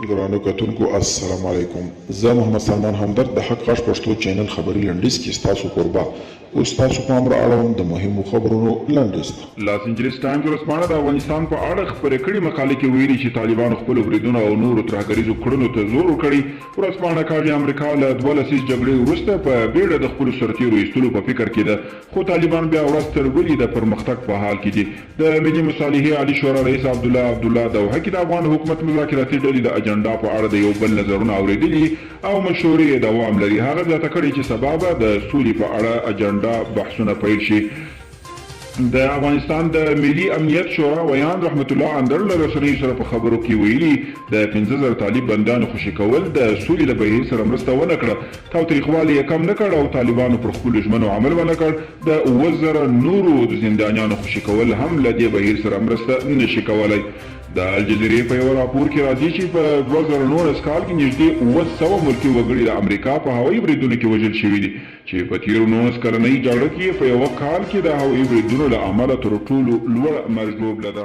ګرانو کتونکو السلام علیکم. زه محمد سلمان همدرد د حق غږ پښتو چینل خبري لنډیز کې ستاسو قربا او ستاسو په امر اړوند د مهمو خبرونو لنډیز. لاس انجلس ټایمز ورځپاڼه د افغانستان په اړه خپرې کړې مقالې کې ویلي چې طالبانو خپلو بریدونو او نورو ترهګریزو کړنو ته زور ورکړی. ورځپاڼه کاږي امریکا له 2 لسیزې جګړې وروسته په بیړه د خپلو سرتیرو ایستلو په فکر کې ده، خو طالبان بیا ورځ تر بلې د پرمختګ په حال کې دي. د ملي مصالحې عالي شورا رئیس عبدالله دوحه کې د افغان حکومت مذاکراتي ډلې د اجنډا په اړه د یو بل نظرونه اورېدلي او مشورې دوام لري. هغه زیاته کړې چې سبا به د سولې په اړه اجنډا بحثونه پیل شي. د افغانستان د ملي امنیت شورا ویان رحمت الله اندر له رسنیو سره په خبرو کې ویلي د 15,000 طالب بندیانو خوشي کول د سولې له بهیر سره مرسته ونه کړه، تاوتریخوالی یې کم نه کړ او طالبانو پر خپلو ژمنو عمل ونه کړ. د 7,000 نورو زندانیانو خوشي کول هم له دې بهیر سره مرسته نشي کولی. د الجزیرې په یو راپور کې راځي چې په 2019 کال کې نږدې 700 ملکي وګړي د امریکا په هوایي بریدونو کې وژل شوي دي، چې په تیرو 19 کلنۍ جګړه کې په یوه کال کې د هوایي بریدونو له امله تر ټولو لوړ مرګ ژوبله ده.